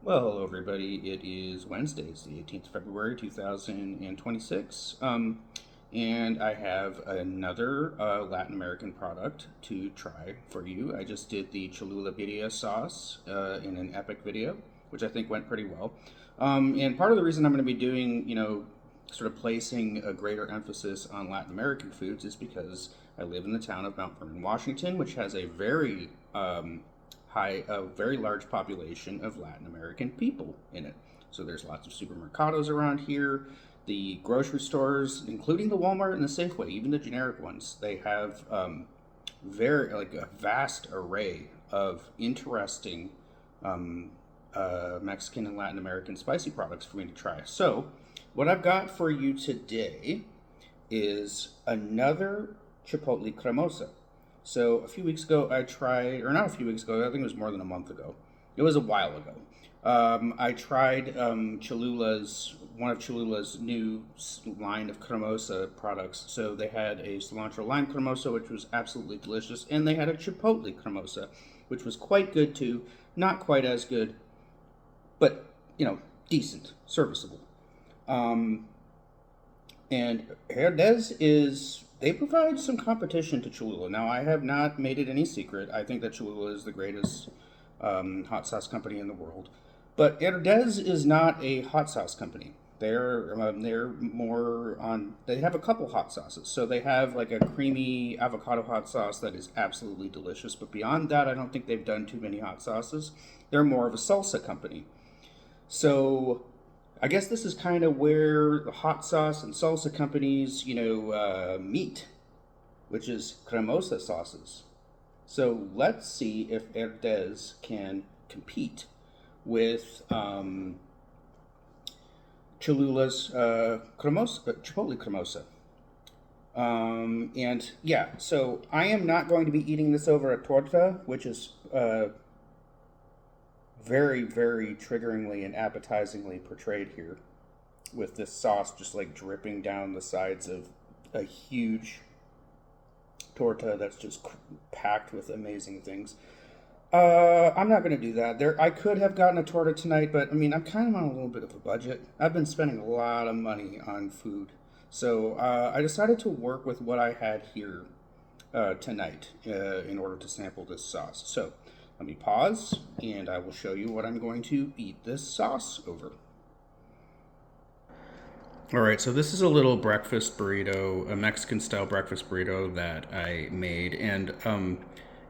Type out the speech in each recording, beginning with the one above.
Well, hello everybody. It is Wednesday. It's the 18th of February, 2026. And I have another Latin American product to try for you. I just did the Cholula birria sauce in an epic video, which I think went pretty well. And part of the reason I'm going to be doing, sort of placing a greater emphasis on Latin American foods is because I live in the town of Mount Vernon, Washington, which has a a very large population of Latin American people in it. So there's lots of supermercados around here. The grocery stores, including the Walmart and the Safeway, even the generic ones, they have very like a vast array of interesting Mexican and Latin American spicy products for me to try. So what I've got for you today is another Chipotle Cremosa. So a few weeks ago, I tried, or not a few weeks ago, I think it was more than a month ago. It was a while ago. I tried one of Cholula's new line of cremosa products. So they had a cilantro lime cremosa, which was absolutely delicious, and they had a chipotle cremosa, which was quite good too. Not quite as good, but decent, serviceable. Um, and HERDEZ is they provide some competition to Cholula. Now, I have not made it any secret. I think that Cholula is the greatest hot sauce company in the world. But HERDEZ is not a hot sauce company. They're more on. They have a couple hot sauces. So they have like a creamy avocado hot sauce that is absolutely delicious. But beyond that, I don't think they've done too many hot sauces. They're more of a salsa company. So I guess this is kind of where the hot sauce and salsa companies, meet, which is cremosa sauces. So let's see if HERDEZ can compete with Cholula's Chipotle cremosa. And yeah, so I am not going to be eating this over a torta, which is very, very triggeringly and appetizingly portrayed here, with this sauce just like dripping down the sides of a huge torta that's just packed with amazing things. I'm not going to do that. I could have gotten a torta tonight, but I mean, I'm kind of on a little bit of a budget. I've been spending a lot of money on food, so I decided to work with what I had here tonight in order to sample this sauce. So let me pause, and I will show you what I'm going to eat this sauce over. All right, so this is a little breakfast burrito, a Mexican-style breakfast burrito that I made, and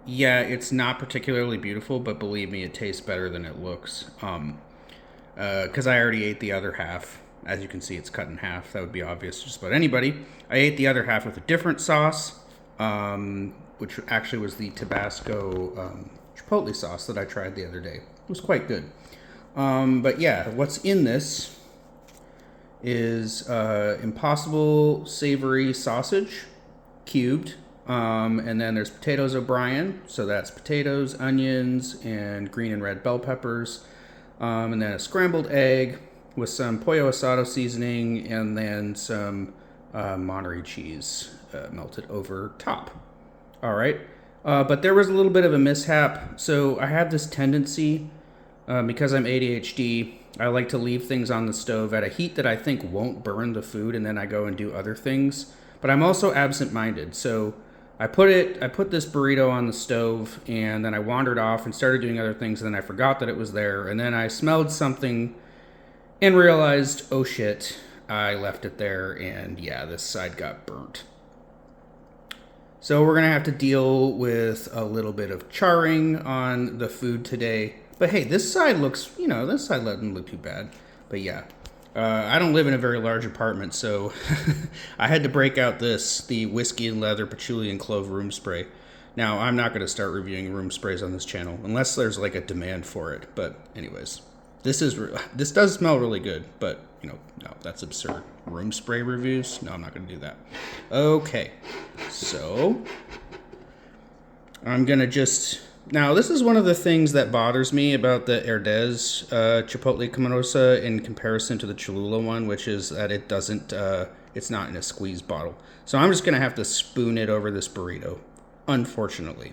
yeah, it's not particularly beautiful, but believe me, it tastes better than it looks. Because I already ate the other half. As you can see, it's cut in half. That would be obvious to just about anybody. I ate the other half with a different sauce, which actually was the Tabasco chipotle sauce that I tried the other day. It was quite good. But yeah, what's in this is Impossible savory sausage, cubed. And then there's potatoes O'Brien, so that's potatoes, onions, and green and red bell peppers. And then a scrambled egg with some pollo asado seasoning, and then some Monterey cheese melted over top. All right. But there was a little bit of a mishap. So I have this tendency, because I'm ADHD, I like to leave things on the stove at a heat that I think won't burn the food, and then I go and do other things. But I'm also absent-minded, so I put this burrito on the stove, and then I wandered off and started doing other things, and then I forgot that it was there, and then I smelled something and realized, oh shit, I left it there, and yeah, this side got burnt. So we're gonna have to deal with a little bit of charring on the food today. But hey, this side doesn't look too bad. But yeah, I don't live in a very large apartment, so I had to break out the whiskey and leather patchouli and clove room spray. Now, I'm not going to start reviewing room sprays on this channel unless there's like a demand for it. But anyways, this does smell really good, but no, that's absurd. Room spray reviews? No, I'm not going to do that. Okay, so I'm going to just... Now, this is one of the things that bothers me about the HERDEZ Chipotle Cremosa in comparison to the Cholula one, which is that it's not in a squeeze bottle. So I'm just going to have to spoon it over this burrito, unfortunately.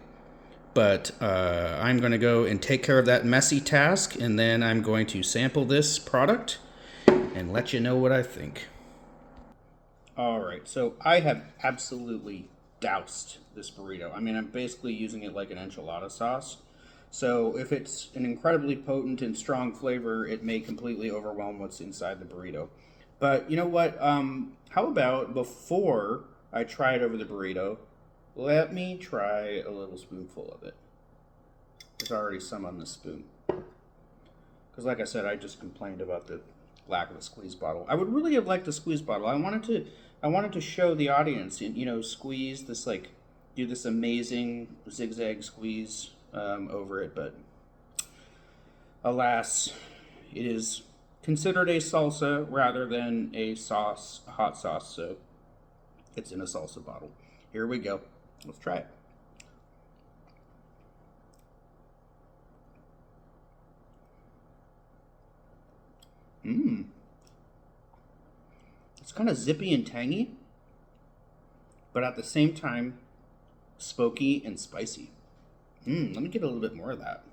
but I'm going to go and take care of that messy task, and then I'm going to sample this product and let you know what I think. All right, so I have absolutely doused this burrito. I mean, I'm basically using it like an enchilada sauce. So if it's an incredibly potent and strong flavor, it may completely overwhelm what's inside the burrito. But you know what? How about before I try it over the burrito, let me try a little spoonful of it. There's already some on the spoon. Because like I said, I just complained about the lack of a squeeze bottle. I would really have liked a squeeze bottle. I wanted to show the audience, you know, squeeze this, like, do this amazing zigzag squeeze over it, but alas, it is considered a salsa rather than a sauce, a hot sauce, so it's in a salsa bottle. Here we go. Let's try it. It's kind of zippy and tangy, but at the same time, smoky and spicy. Let me get a little bit more of that.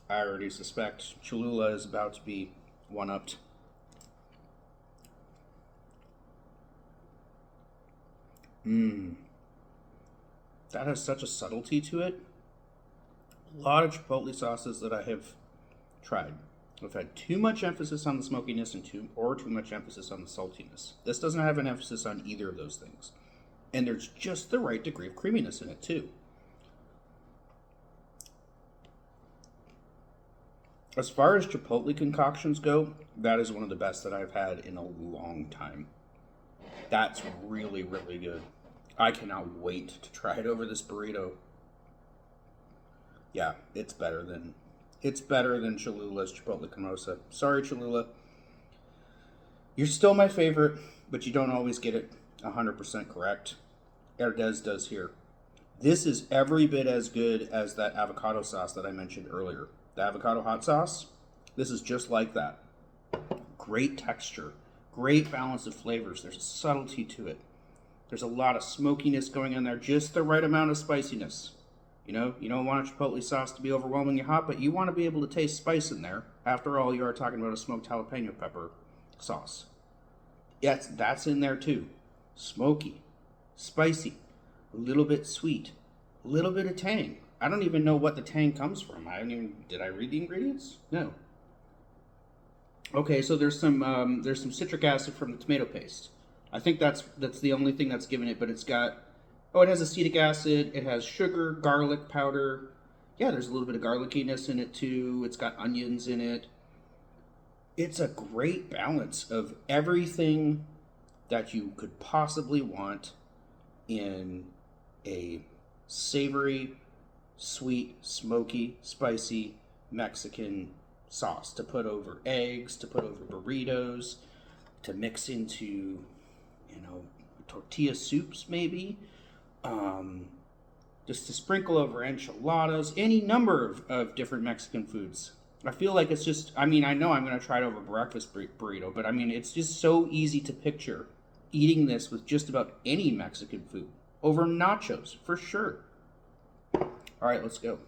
I already suspect Cholula is about to be one-upped. That has such a subtlety to it. A lot of chipotle sauces that I have tried have had too much emphasis on the smokiness and too much emphasis on the saltiness. This doesn't have an emphasis on either of those things. And there's just the right degree of creaminess in it too. As far as chipotle concoctions go, that is one of the best that I've had in a long time. That's really, really good. I cannot wait to try it over this burrito. Yeah, it's better than Cholula's Chipotle Cremosa. Sorry, Cholula. You're still my favorite, but you don't always get it 100% correct. HERDEZ does here. This is every bit as good as that avocado sauce that I mentioned earlier. The avocado hot sauce, this is just like that. Great texture, great balance of flavors. There's a subtlety to it. There's a lot of smokiness going on there, just the right amount of spiciness. You know, you don't want a chipotle sauce to be overwhelmingly hot, but you want to be able to taste spice in there. After all, you are talking about a smoked jalapeno pepper sauce. Yes, that's in there too. Smoky, spicy, a little bit sweet, a little bit of tang. I don't even know what the tang comes from. Did I read the ingredients? No. Okay, so there's some citric acid from the tomato paste. I think that's the only thing that's given it, but it's got, it has acetic acid, it has sugar, garlic powder. Yeah, there's a little bit of garlickiness in it too. It's got onions in it. It's a great balance of everything that you could possibly want in a savory, sweet, smoky, spicy Mexican sauce to put over eggs, to put over burritos, to mix into, tortilla soups maybe, just to sprinkle over enchiladas, any number of different Mexican foods. I feel like it's just, I know I'm going to try it over breakfast burrito, but it's just so easy to picture eating this with just about any Mexican food. Over nachos, for sure. All right, let's go.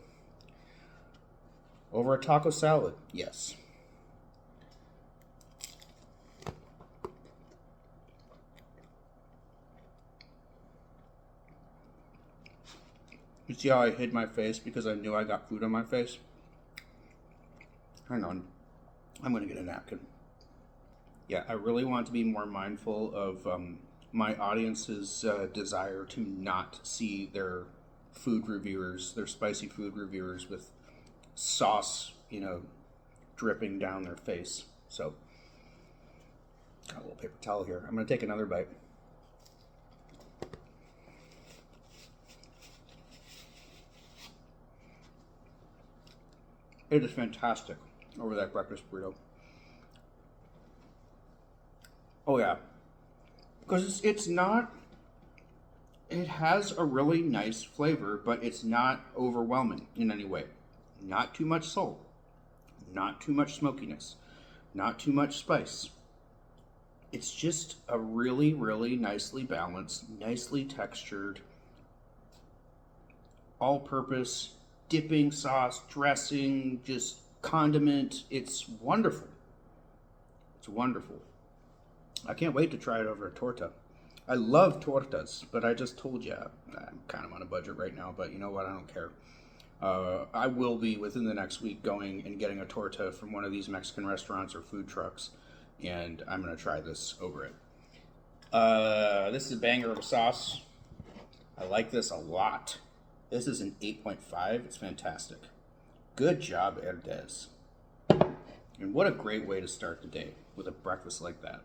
Over a taco salad, yes. You see how I hid my face because I knew I got food on my face? Hang on. I'm going to get a napkin. Yeah, I really want to be more mindful of my audience's desire to not see their food reviewers, their spicy food reviewers with sauce, dripping down their face. So, got a little paper towel here. I'm going to take another bite. It is fantastic over that breakfast burrito. Oh yeah, because it's not, it has a really nice flavor, but it's not overwhelming in any way. Not too much salt, not too much smokiness, not too much spice. It's just a really, really nicely balanced, nicely textured, all-purpose dipping sauce, dressing, just condiment. It's wonderful. It's wonderful. I can't wait to try it over a torta. I love tortas, but I just told you I'm kind of on a budget right now, but you know what? I don't care. I will be within the next week going and getting a torta from one of these Mexican restaurants or food trucks, and I'm going to try this over it. This is a banger of a sauce. I like this a lot. This is an 8.5. It's fantastic. Good job, HERDEZ. And what a great way to start the day with a breakfast like that.